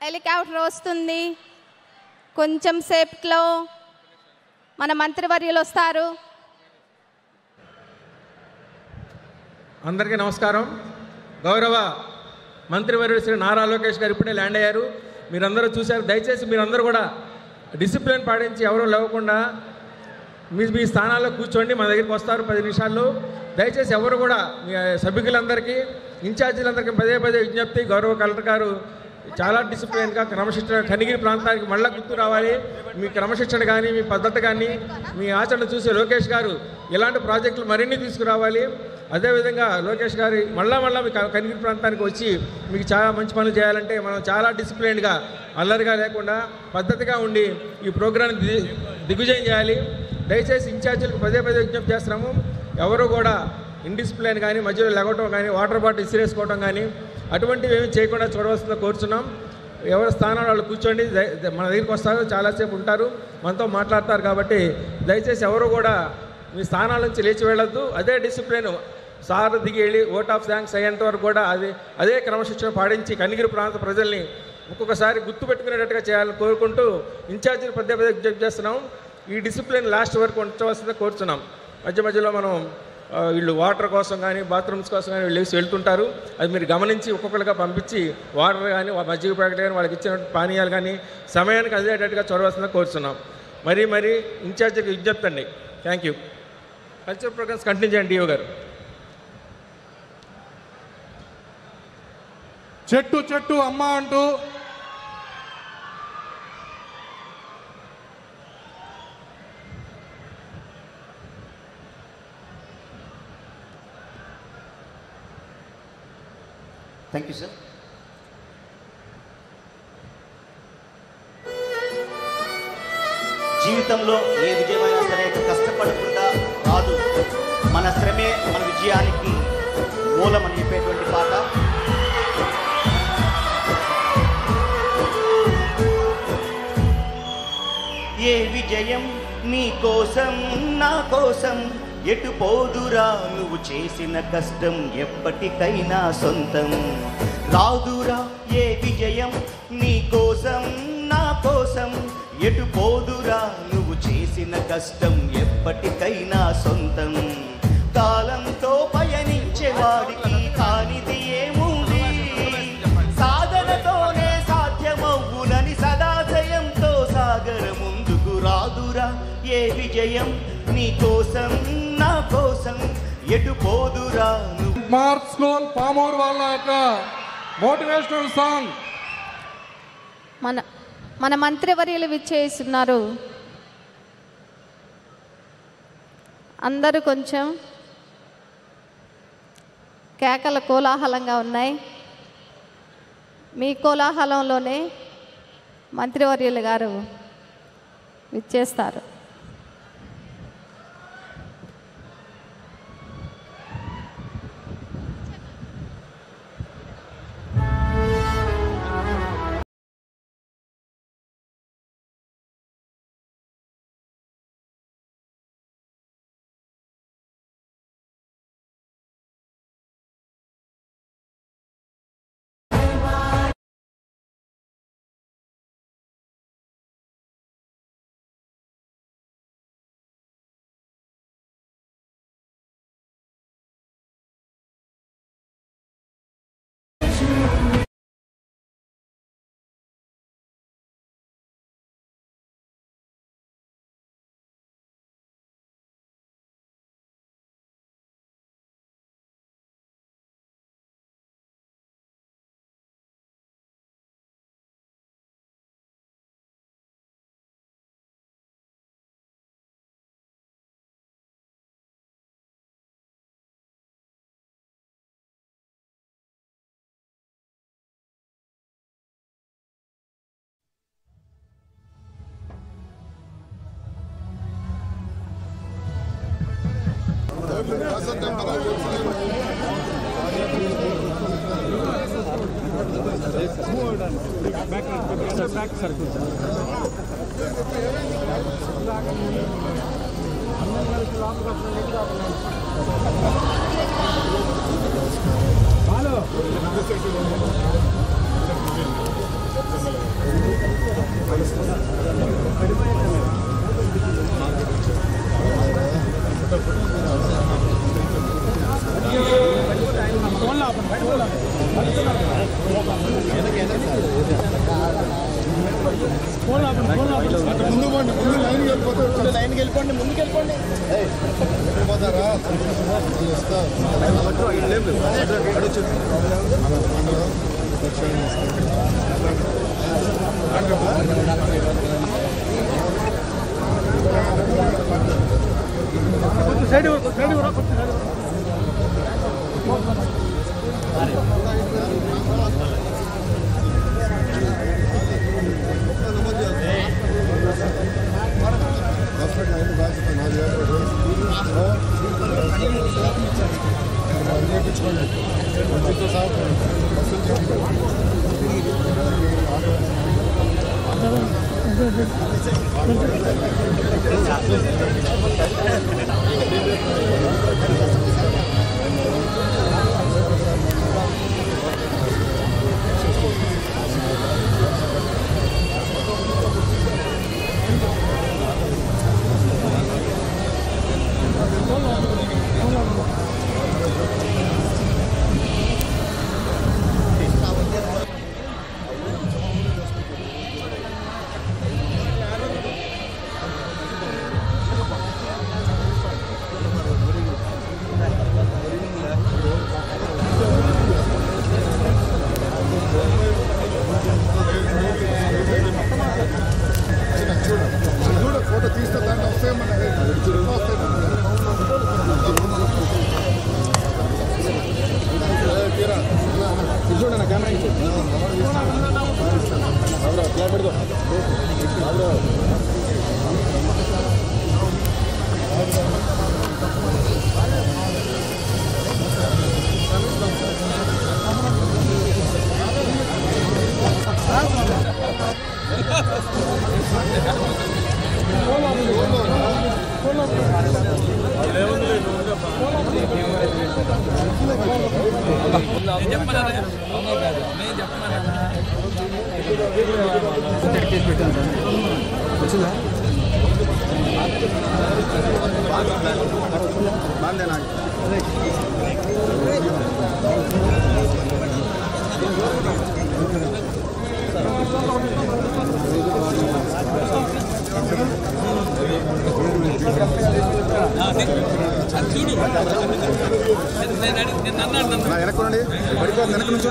Helicopter వస్తుంది. కొంచెం సేపట్లో మన మంత్రివర్యులు వస్తారు. అందరికీ నమస్కారం. గౌరవ మంత్రివర్యులు శ్రీ నారా లోకేష్ గారు ఇప్పుడే ల్యాండ్ అయ్యారు. మీరందరూ చూశారు. దయచేసి మీరందరూ కూడా డిసిప్లిన్ పాటించి ఎవరూ లేవకుండా మీ స్థానాల్లో కూర్చోండి. మన దగ్గరికి వస్తారు 10 నిమిషాల్లో. దయచేసి ఎవరు కూడా మీ సభ్యులందరికీ ఇన్ఛార్జీలందరికీ పదే విజ్ఞప్తి. గౌరవ కలెక్టర్ గారు చాలా డిసిప్లిన్గా క్రమశిక్షణ కనిగిరి ప్రాంతానికి మళ్ళీ గుర్తు రావాలి. మీ క్రమశిక్షణ కానీ మీ పద్ధతి కానీ మీ ఆచరణ చూసి లోకేష్ గారు ఇలాంటి ప్రాజెక్టులు మరిన్ని తీసుకురావాలి. అదేవిధంగా లోకేష్ గారి మళ్ళా మీ కనిగిరి ప్రాంతానికి వచ్చి మీకు చాలా మంచి పనులు చేయాలంటే మనం చాలా డిసిప్లిన్గా అల్లరిగా లేకుండా పద్ధతిగా ఉండి ఈ ప్రోగ్రాన్ని దిగ్విజయం చేయాలి. దయచేసి ఇన్ఛార్జీలకు పదే విజ్ఞప్తి చేస్తున్నాము. ఎవరు కూడా ఇండిసిప్లిన్ కానీ మధ్యలో లెగవటం కానీ వాటర్ బాటిల్ ఇసిరేసుకోవడం కానీ అటువంటివి ఏమి చేయకుండా చూడవలసిందో కోరుచున్నాం. ఎవరి స్థానాలు వాళ్ళు కూర్చోండి. మన దగ్గరికి వస్తారు, చాలాసేపు ఉంటారు, మనతో మాట్లాడతారు. కాబట్టి దయచేసి ఎవరు కూడా మీ స్థానాల నుంచి లేచి వెళ్ళొద్దు. అదే డిసిప్లిన్ సార్ దిగి వెళ్ళి ఓట్ ఆఫ్ థ్యాంక్స్ అయ్యేంత వరకు కూడా అదే క్రమశిక్షణ పాటించి కనిగిరి ప్రాంత ప్రజల్ని ఒక్కొక్కసారి గుర్తుపెట్టుకునేటట్టుగా చేయాలని కోరుకుంటూ ఇన్ఛార్జీలు పదే విజ్ఞప్తి చేస్తున్నాం. ఈ డిసిప్లిన్ లాస్ట్ వరకు ఉంచవలసిందే కోరుచున్నాం. మధ్యలో మనం వీళ్ళు వాటర్ కోసం కానీ బాత్రూమ్స్ కోసం కానీ వీళ్ళు వెళ్తుంటారు. అది మీరు గమనించి ఒక్కొక్కరిగా పంపించి వాటర్ కానీ మజ్జిగ ప్యాకెట్ కానీ వాళ్ళకి ఇచ్చిన పానీయాలు కానీ సమయానికి అందేటట్టుగా చూడవలసిందిగా కోరుతున్నాం. మరీ ఇన్ఛార్జికి విజ్ఞప్తి అండి. Thank you. Cultural programs continue చేయండి డిఓ గారు. చెట్టు అమ్మ అంటూ థ్యాంక్ యూ సార్. జీవితంలో ఏ విజయమైనా సరే కష్టపడకుండా రాదు. మన శ్రమే మన విజయానికి మూలమని చెప్పేటువంటి పాట. ఏ విజయం నీ కోసం నా కోసం ఎటు పోదురా నువ్వు చేసిన కష్టం ఎప్పటికైనా సొంతం రాదురా. ఏ విజయం నీ కోసం నా కోసం ఎటు పోదురా నువ్వు చేసిన కష్టం ఎప్పటికైనా సొంతం. కాలంతో పయనించే వాడికి కానిది ఏముంది, సాధనతోనే సాధ్యమవునని సదాశయంతో సాగర ముందుకు రాదురా. ఏ విజయం నీ కోసం నా కోసం ఎటు పోదురా. మార్క్ స్కూల్ పామూరు వాళ్ళ యొక్క మోటివేషనల్ సాంగ్. మన మంత్రివర్యులు విచ్చేస్తున్నారు. అందరూ కొంచెం కేకలు కోలాహలంగా ఉన్నాయి. మీ కోలాహలంలోనే మంత్రివర్యులు గారు విచ్చేస్తారు. హలో వెనక నుంచి